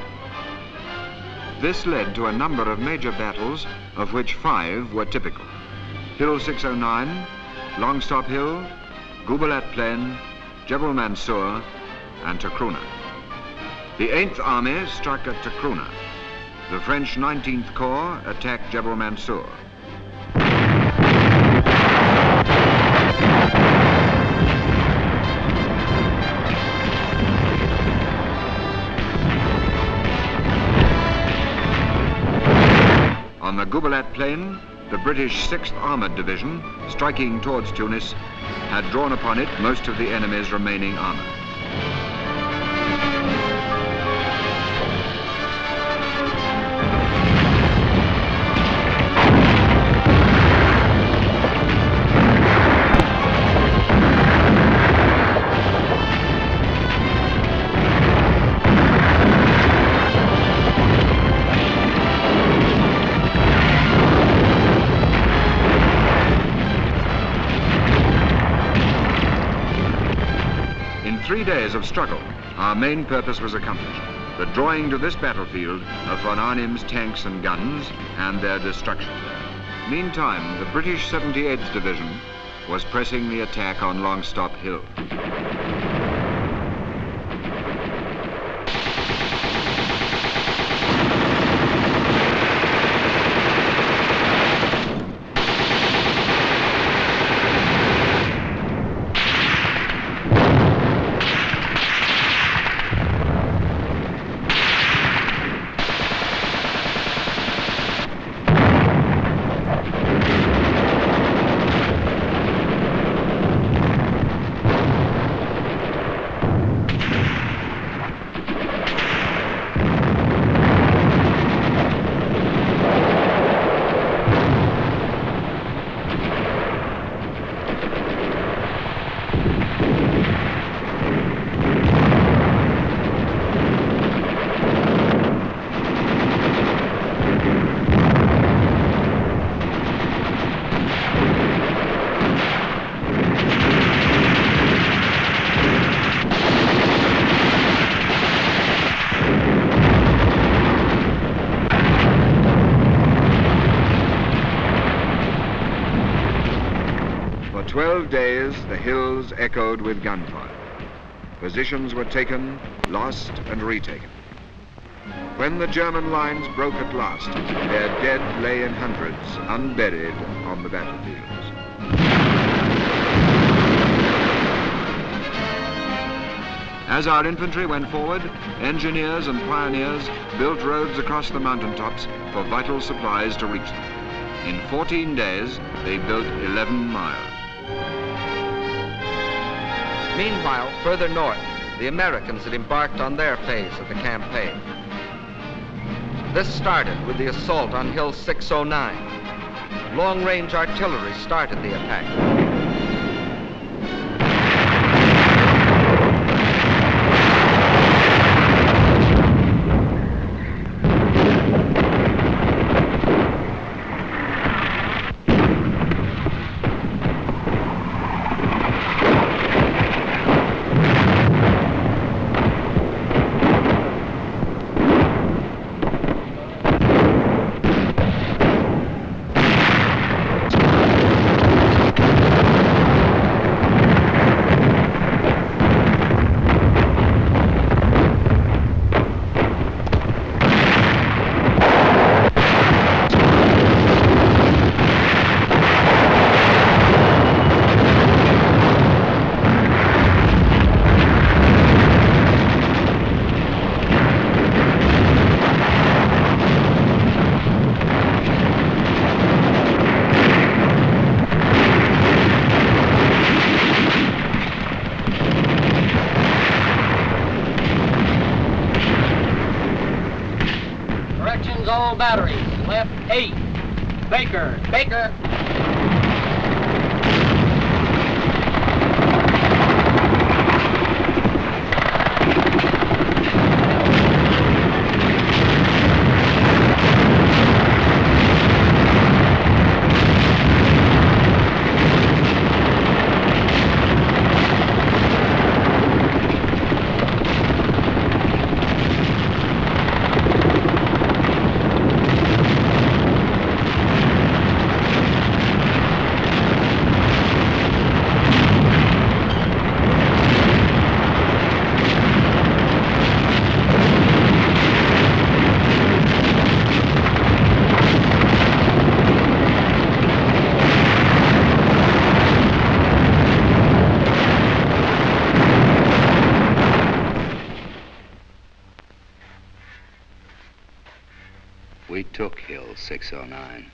This led to a number of major battles, of which 5 were typical. Hill 609, Longstop Hill, Gubalat Plain, Jebel Mansour, and Takruna. The 8th Army struck at Takruna. The French 19th Corps attacked Jebel Mansour. On the Gubalat Plain, the British 6th Armoured Division, striking towards Tunis, had drawn upon it most of the enemy's remaining armour. In 3 days of struggle, our main purpose was accomplished, the drawing to this battlefield of von Arnim's tanks and guns and their destruction. Meantime, the British 78th Division was pressing the attack on Longstop Hill. hours, the hills echoed with gunfire. Positions were taken, lost, and retaken. When the German lines broke at last, their dead lay in hundreds, unburied on the battlefields. As our infantry went forward, engineers and pioneers built roads across the mountaintops for vital supplies to reach them. In 14 days, they built 11 miles. Meanwhile, further north, the Americans had embarked on their phase of the campaign. This started with the assault on Hill 609. Long-range artillery started the attack. All batteries, left 8. Baker, Baker. We took Hill 609.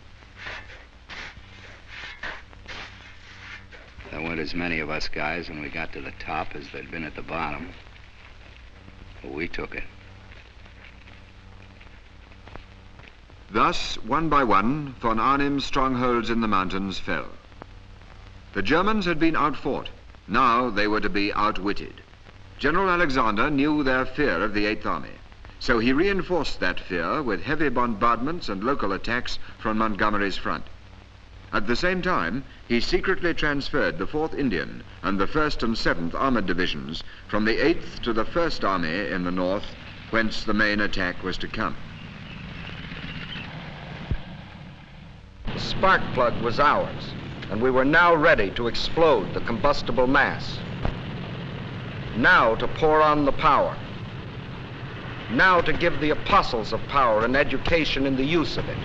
There weren't as many of us guys when we got to the top as there'd been at the bottom. But we took it. Thus, one by one, von Arnim's strongholds in the mountains fell. The Germans had been outfought. Now they were to be outwitted. General Alexander knew their fear of the Eighth Army. So he reinforced that fear with heavy bombardments and local attacks from Montgomery's front. At the same time, he secretly transferred the 4th Indian and the 1st and 7th Armored Divisions from the 8th to the 1st Army in the north, whence the main attack was to come. The spark plug was ours, and we were now ready to explode the combustible mass. Now to pour on the power. Now to give the apostles of power an education in the use of it.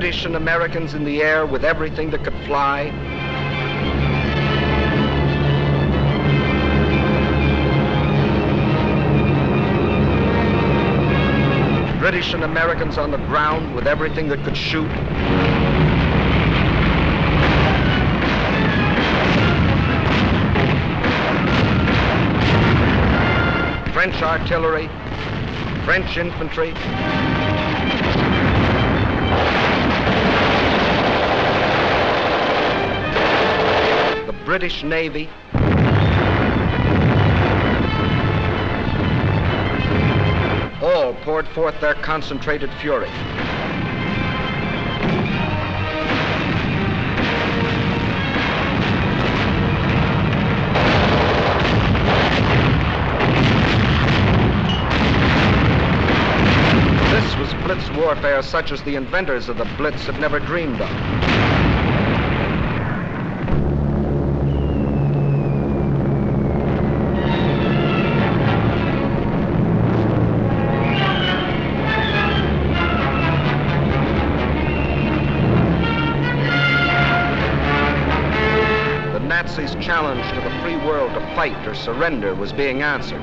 British and Americans in the air with everything that could fly. British and Americans on the ground with everything that could shoot. French artillery, French infantry. British Navy, all poured forth their concentrated fury. This was blitz warfare such as the inventors of the blitz had never dreamed of. The Nazis' challenge to the free world to fight or surrender was being answered.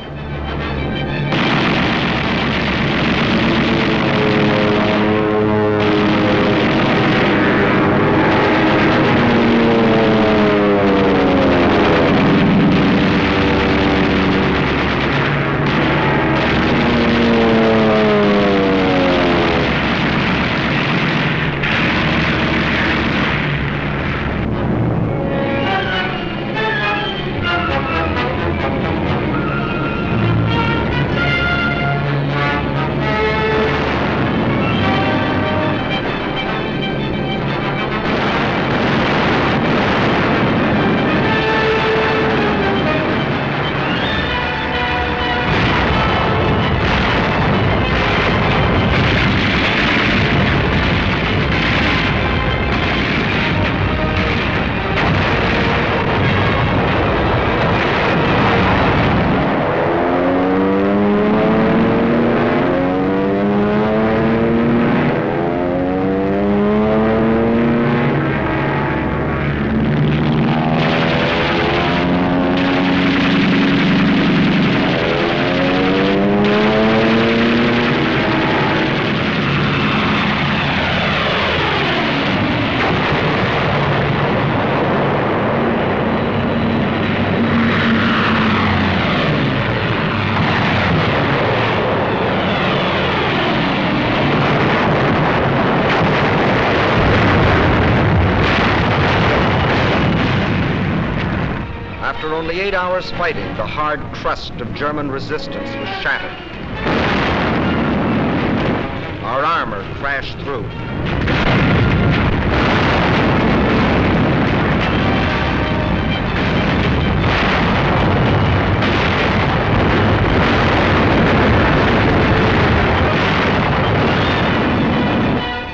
After only 8 hours fighting, the hard crust of German resistance was shattered. Our armor crashed through.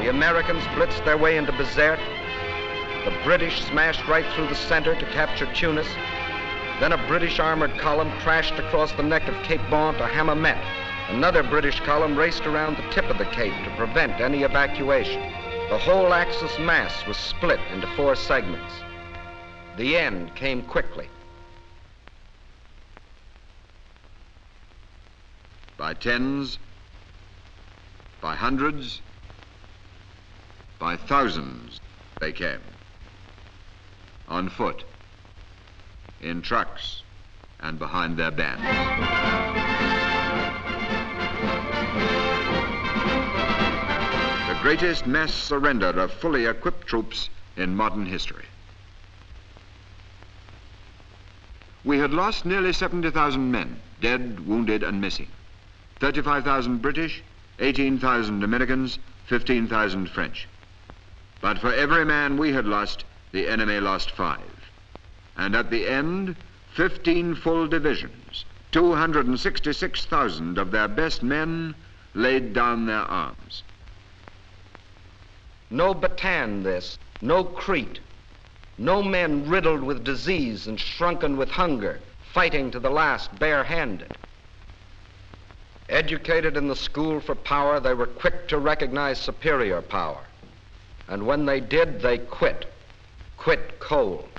The Americans blitzed their way into Bizerte. The British smashed right through the center to capture Tunis. Then a British armored column crashed across the neck of Cape Bon to Hammamet. Another British column raced around the tip of the cape to prevent any evacuation. The whole Axis mass was split into 4 segments. The end came quickly. By tens, by hundreds, by thousands they came. On foot, in trucks, and behind their bands. The greatest mass surrender of fully equipped troops in modern history. We had lost nearly 70,000 men, dead, wounded, and missing. 35,000 British, 18,000 Americans, 15,000 French. But for every man we had lost, the enemy lost 5. And at the end, 15 full divisions, 266,000 of their best men laid down their arms. No Bataan this, no Crete, no men riddled with disease and shrunken with hunger, fighting to the last barehanded. Educated in the school for power, they were quick to recognize superior power. And when they did, they quit cold.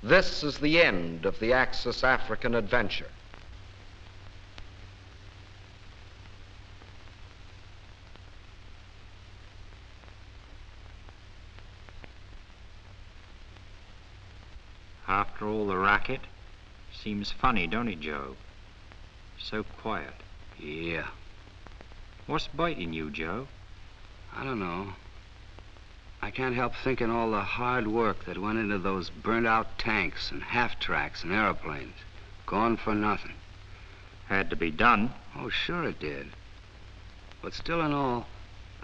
This is the end of the Axis African adventure. After all the racket, seems funny, don't it, Joe? So quiet. Yeah. What's biting you, Joe? I don't know. I can't help thinking all the hard work that went into those burnt-out tanks and half-tracks and airplanes. Gone for nothing. Had to be done. Oh, sure it did. But still in all,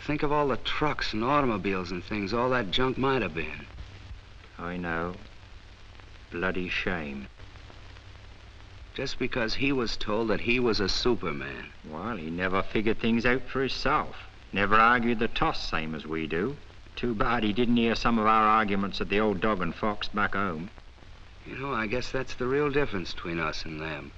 think of all the trucks and automobiles and things all that junk might have been. I know. Bloody shame. Just because he was told that he was a Superman. Well, he never figured things out for himself. Never argued the toss same as we do. Too bad he didn't hear some of our arguments at the old Dog and Fox back home. You know, I guess that's the real difference between us and them.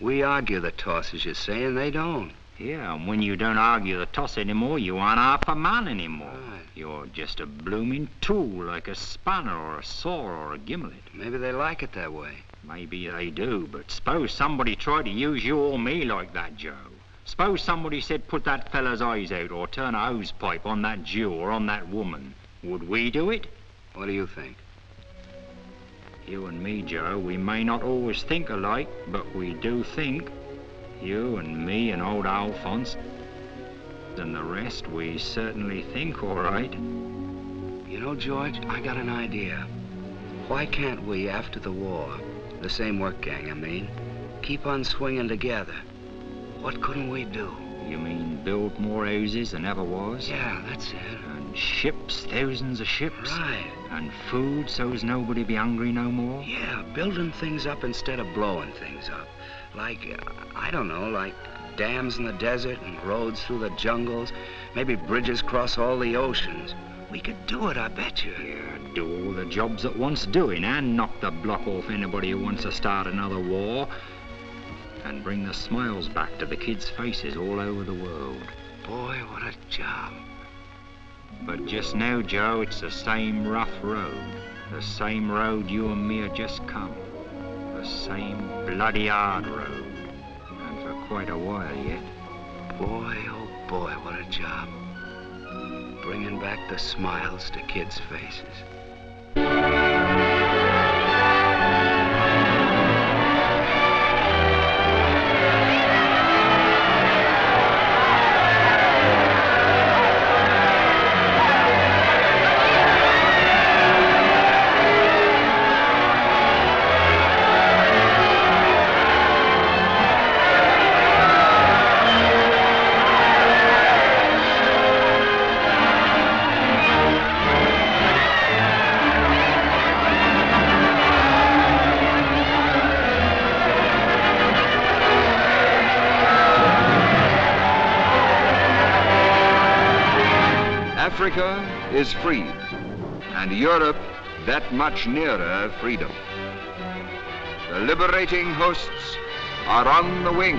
We argue the toss, as you say, and they don't. Yeah, and when you don't argue the toss anymore, you aren't half a man anymore. Right. You're just a blooming tool, like a spanner or a saw or a gimlet. Maybe they like it that way. Maybe they do, but suppose somebody tried to use you or me like that, Joe. Suppose somebody said put that fella's eyes out or turn a hose pipe on that Jew or on that woman. Would we do it? What do you think? You and me, Joe, we may not always think alike, but we do think. You and me and old Alphonse and the rest, we certainly think all right. You know, George, I got an idea. Why can't we, after the war, the same work gang, I mean, keep on swinging together? What couldn't we do? You mean build more houses than ever was? Yeah, that's it. And ships, thousands of ships? Right. And food so's nobody be hungry no more? Yeah, building things up instead of blowing things up. Like, I don't know, like dams in the desert and roads through the jungles. Maybe bridges across all the oceans. We could do it, I bet you. Yeah, do all the jobs that wants doing and knock the block off anybody who wants to start another war. And bring the smiles back to the kids' faces all over the world. Boy, what a job. But just now, Joe, it's the same rough road. The same road you and me have just come. The same bloody hard road. And for quite a while yet. Boy, oh boy, what a job. Bringing back the smiles to kids' faces. Africa is freed, and Europe that much nearer freedom. The liberating hosts are on the wing.